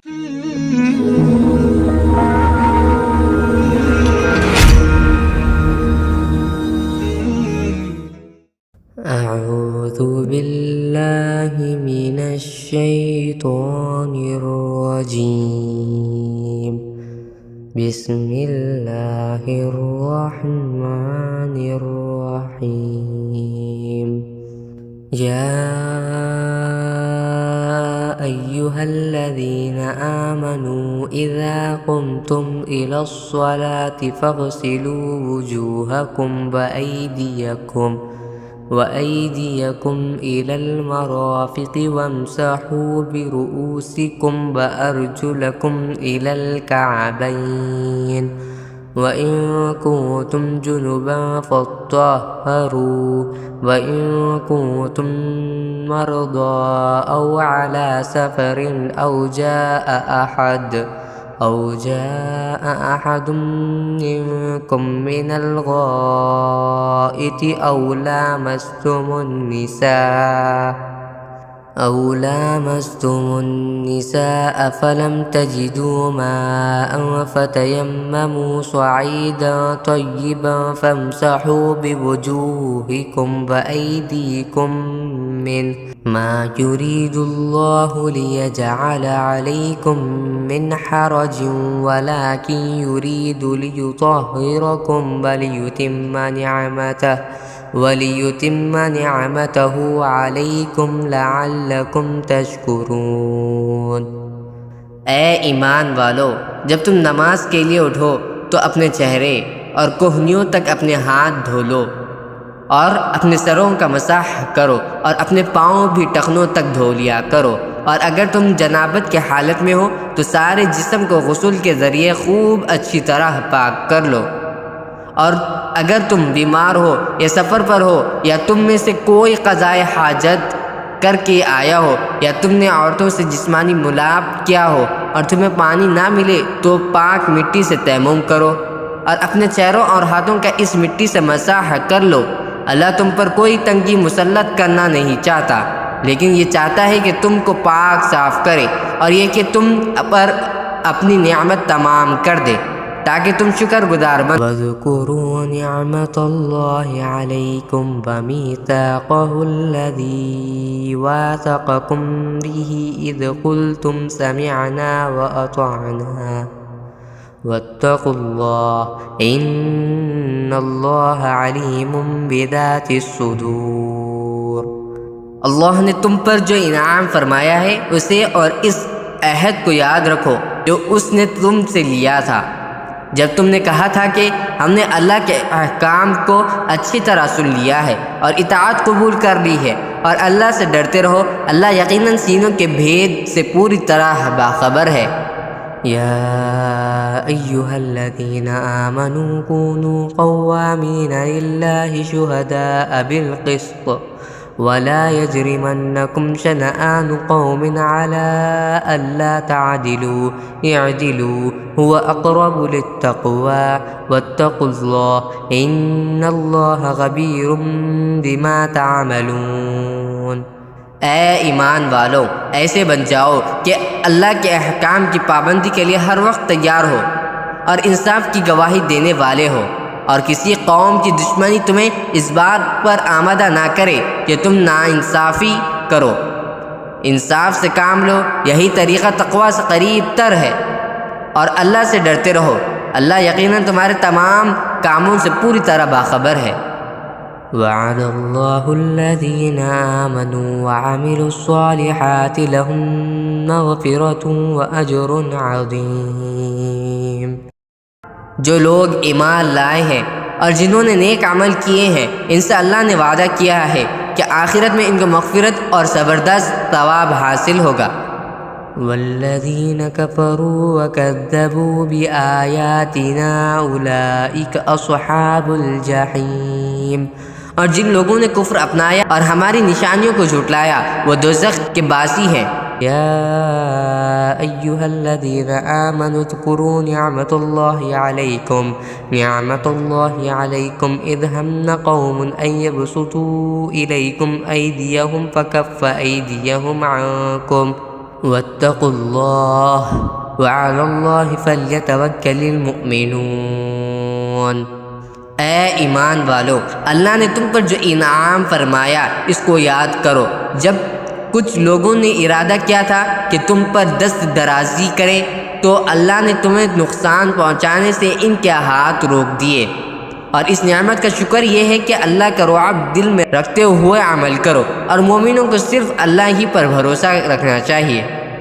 أعوذ بالله من الشيطان الرجيم بسم الله الرحمن الرحيم يا أيها الذين آمنوا إذا قمتم إلى الصلاة فاغسلوا وجوهكم وأيديكم إلى المرافق وامسحوا برؤوسكم وأرجلكم إلى الكعبين وإن كنتم جنبا فاطهروا وإن كنتم مرضى أو على سفر أو جاء أحد منكم من الغائط أو لامستم النساء فلم تجدوا ماء فتيمموا صعيدا طيبا فامسحوا بوجوهكم وأيديكم منه ما يريد الله ليجعل عليكم من حرج ولكن يريد ليطهركم وليتم نعمته عليكم لعلكم تشكرون۔ اے ایمان والو، جب تم نماز کے لیے اٹھو تو اپنے چہرے اور کوہنیوں تک اپنے ہاتھ دھو لو اور اپنے سروں کا مسح کرو اور اپنے پاؤں بھی ٹخنوں تک دھو لیا کرو، اور اگر تم جنابت کی حالت میں ہو تو سارے جسم کو غسل کے ذریعے خوب اچھی طرح پاک کر لو، اور اگر تم بیمار ہو یا سفر پر ہو یا تم میں سے کوئی قضائے حاجت کر کے آیا ہو یا تم نے عورتوں سے جسمانی ملاپ کیا ہو اور تمہیں پانی نہ ملے تو پاک مٹی سے تیمم کرو اور اپنے چہروں اور ہاتھوں کا اس مٹی سے مسح کر لو۔ اللہ تم پر کوئی تنگی مسلط کرنا نہیں چاہتا، لیکن یہ چاہتا ہے کہ تم کو پاک صاف کرے اور یہ کہ تم پر اپنی نعمت تمام کر دے تاکہ تم شکر گزار بن۔ وَاذْكُرُوا نِعْمَةَ اللَّهِ عَلَيْكُمْ وَمِيثَاقَهُ الَّذِي وَاثَقَكُمْ بِهِ إِذْ قُلْتُمْ سَمِعْنَا وَأَطَعْنَا وَاتَّقُوا اللَّهَ إِنَّ اللَّهَ عَلِيمٌ بِذَاتِ الصُّدُورِ۔ اللہ نے تم پر جو انعام فرمایا ہے اسے اور اس عہد کو یاد رکھو جو اس نے تم سے لیا تھا جب تم نے کہا تھا کہ ہم نے اللہ کے احکام کو اچھی طرح سن لیا ہے اور اطاعت قبول کر لی ہے، اور اللہ سے ڈرتے رہو، اللہ یقیناً سینوں کے بھید سے پوری طرح باخبر ہے۔ یا ایہا الذین آمنوا کونوا قوامین للہ شہداء بالقسط ولا يجرمنكم شنآن قوم على ألا تعدلوا اعدلوا هو أقرب للتقوى واتقوا الله إن الله خبير بما تعملون۔ اے ایمان والو، ایسے بن جاؤ کہ اللہ کے احکام کی پابندی کے لیے ہر وقت تیار ہو اور انصاف کی گواہی دینے والے ہو، اور کسی قوم کی دشمنی تمہیں اس بات پر آمادہ نہ کرے کہ تم ناانصافی کرو۔ انصاف سے کام لو، یہی طریقہ تقویٰ سے قریب تر ہے، اور اللہ سے ڈرتے رہو، اللہ یقیناً تمہارے تمام کاموں سے پوری طرح باخبر ہے۔ وعد اللہ الذین آمنوا وعملوا الصالحات لهم مغفرۃ واجر عظیم۔ جو لوگ ایمان لائے ہیں اور جنہوں نے نیک عمل کیے ہیں، ان سے اللہ نے وعدہ کیا ہے کہ آخرت میں ان کو مغفرت اور زبردست ثواب حاصل ہوگا۔ والذین کفروا وکذبوا بآیاتنا اولئک اصحاب الجحیم۔ اور جن لوگوں نے کفر اپنایا اور ہماری نشانیوں کو جھٹلایا وہ دوزخ کے باسی ہیں۔ یا ایہا الذین آمنوا اذکروا نعمت اللہ علیکم اذ ہم قوم ان یبسطوا الیکم ایدیہم فکف ایدیہم عنکم واتقوا اللہ وعلی اللہ فلیتوکل المؤمنون۔ اے ایمان والو، اللہ نے تم پر جو انعام فرمایا اس کو یاد کرو۔ جب کچھ لوگوں نے ارادہ کیا تھا کہ تم پر دست درازی کریں تو اللہ نے تمہیں نقصان پہنچانے سے ان کے ہاتھ روک دیے، اور اس نعمت کا شکر یہ ہے کہ اللہ کا رعب دل میں رکھتے ہوئے عمل کرو، اور مومنوں کو صرف اللہ ہی پر بھروسہ رکھنا چاہیے۔